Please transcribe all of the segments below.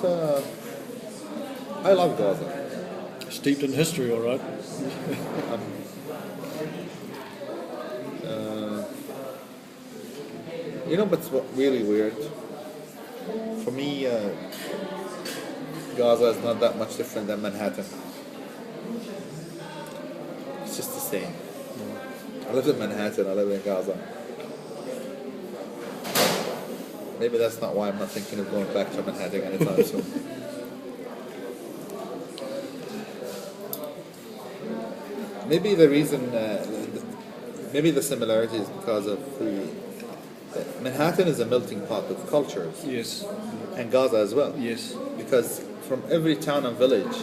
I love Gaza. Steeped in history, all right. You know, but what's really weird? For me, Gaza is not that much different than Manhattan. It's just the same. I live in Manhattan, I live in Gaza. Maybe that's not why I'm not thinking of going back to Manhattan anytime soon. Maybe the reason, maybe the similarity is because of Manhattan is a melting pot of cultures, Yes, and Gaza as well. yes. Because from every town and village,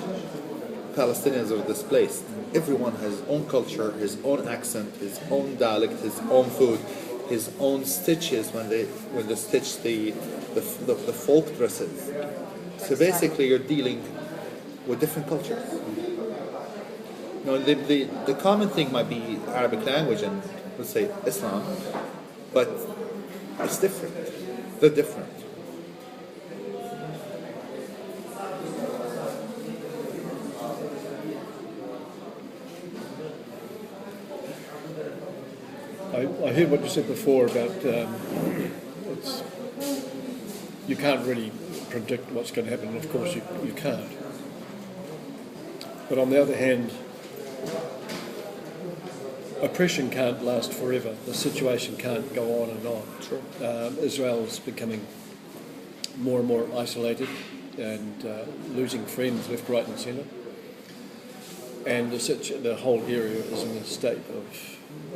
Palestinians are displaced. Everyone has his own culture, his own accent, his own dialect, his own food, his own stitches when they stitch the folk dresses. So basically, you're dealing with different cultures. You know, the common thing might be Arabic language and let's say Islam, but it's different. They're different. I heard what you said before about you can't really predict what's going to happen, and of course you can't. But on the other hand, oppression can't last forever. The situation can't go on and on. Sure. Israel's becoming more and more isolated and losing friends left, right and centre. And the whole area is in a state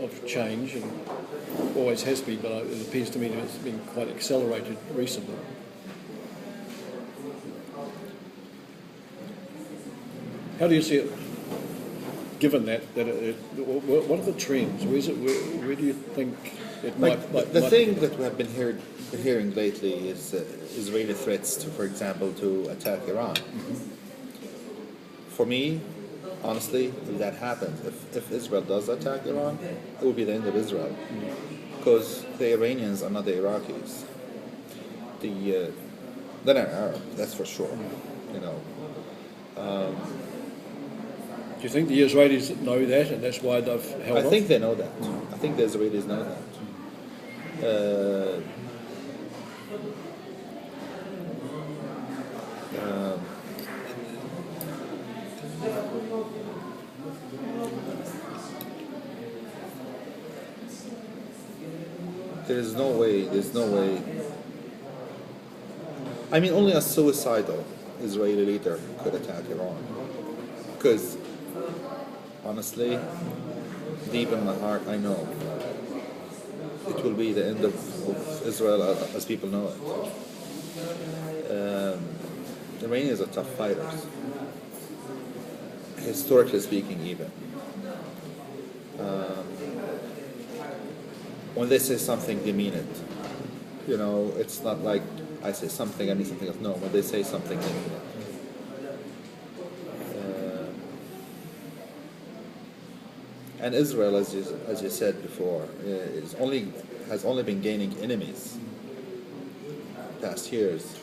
of change and always has been, but it appears to me that it's been quite accelerated recently. How do you see it? Given that what are the trends? Where do you think it might? The thing that we have been hearing lately is Israeli threats to, for example, to attack Iran. Mm-hmm. For me, honestly, if that happens, if Israel does attack Iran, it will be the end of Israel, because the Iranians are not the Iraqis. They're not Arab, that's for sure. You know. Do you think the Israelis know that, and that's why they've held off? I think they know that. I think the Israelis know that. There's no way. I mean, only a suicidal Israeli leader could attack Iran. Because, honestly, deep in my heart, I know it will be the end of Israel as people know it. The Iranians are tough fighters, historically speaking, even. When they say something, they mean it. You know, it's not like I say something, I mean something else. No, when they say something, they mean it. And Israel, as you said before, has only been gaining enemies past years.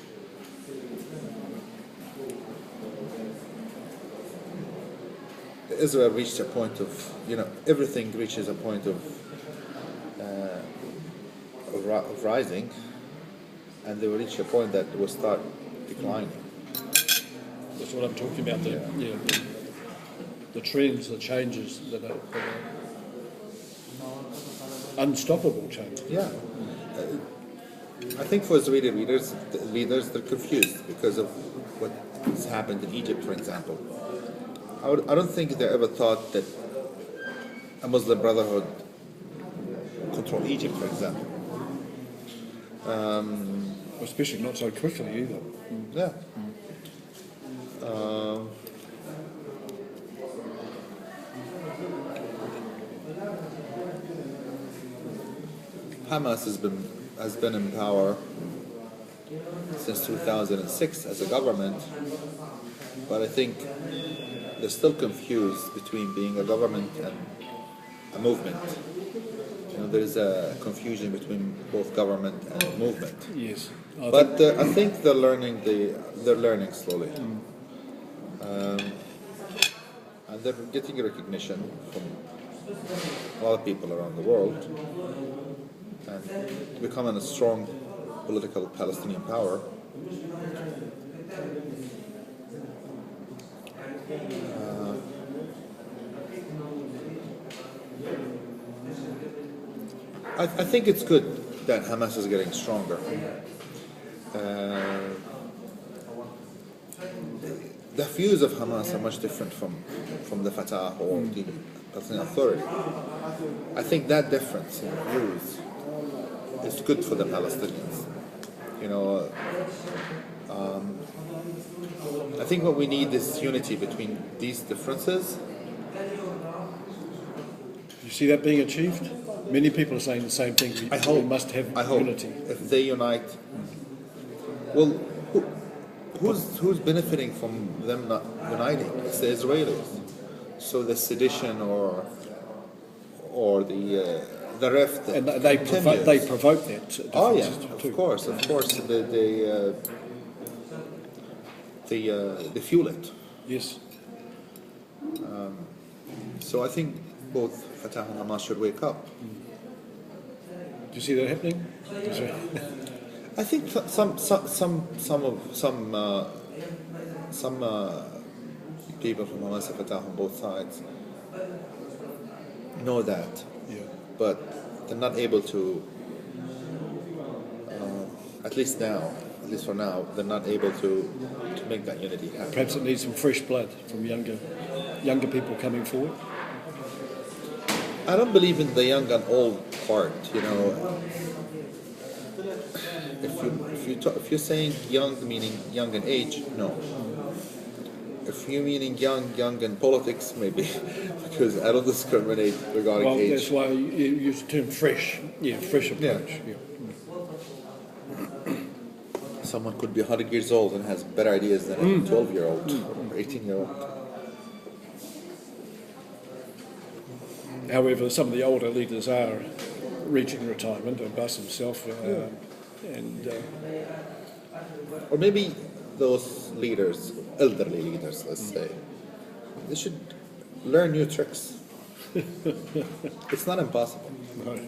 Israel reached a point of, everything reaches a point of rising, and they will reach a point that will start declining. That's what I'm talking about. The trends, the changes that are unstoppable changes. Yeah. I think for Israeli leaders, they're confused because of what has happened in Egypt, for example. I don't think they ever thought that a Muslim Brotherhood control Egypt, for example. Especially not so quickly either. Yeah. Hamas has been in power since 2006 as a government, but I think they're still confused between being a government and a movement. there is a confusion between both government and movement. Yes. But I think they're learning slowly, and they're getting recognition from a lot of people around the world, and becoming a strong political Palestinian power. I think it's good that Hamas is getting stronger. The views of Hamas are much different from the Fatah or the Palestinian Authority. I think that difference in views is good for the Palestinians. I think what we need is unity between these differences. You see that being achieved? Many people are saying the same thing. We must have unity. If they unite, well, who's benefiting from them not uniting? It's the Israelis. So the sedition or the rift. And they provoke that. Oh yeah, of course. They fuel it. Yes. So I think both Fatah and Hamas should wake up. Do you see that happening? I think some people from Hamas and Fatah on both sides know that, but they're not able to. At least for now, they're not able to make that unity happen. Perhaps it needs some fresh blood from younger people coming forward. I don't believe in the young and old part. If you're saying young meaning young in age, no. If you're meaning young in politics, maybe, because I don't discriminate regarding age. Well, that's why you use the term fresh. Yeah, fresh approach. Yeah. Someone could be 100 years old and has better ideas than a 12-year-old or 18-year-old. However, some of the older leaders are reaching retirement. Abbas himself, or maybe those leaders, elderly leaders, let's say, they should learn new tricks. It's not impossible. No.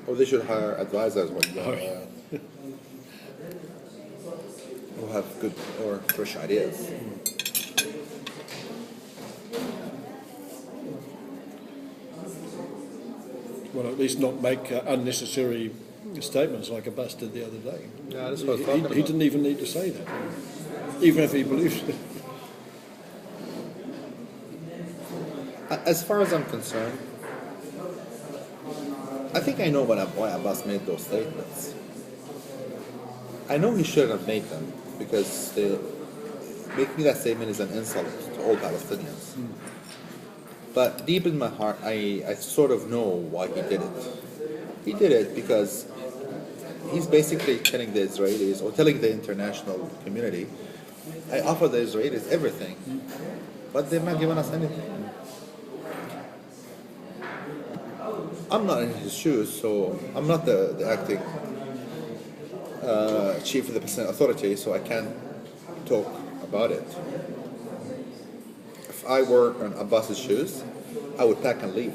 Or they should hire advisors who have good or fresh ideas. Well, at least not make unnecessary statements like Abbas did the other day. Yeah, that's what I was talking about. He didn't even need to say that, even if he believes it. As far as I'm concerned, I think I know why Abbas made those statements. I know he shouldn't have made them, because making that statement is an insult to all Palestinians. But deep in my heart, I sort of know why he did it. He did it because he's basically telling the Israelis, or telling the international community, I offer the Israelis everything, but they're not giving us anything. I'm not in his shoes, so I'm not the acting chief of the Palestinian Authority, so I can't talk about it. If I were in Abbas's shoes, I would pack and leave.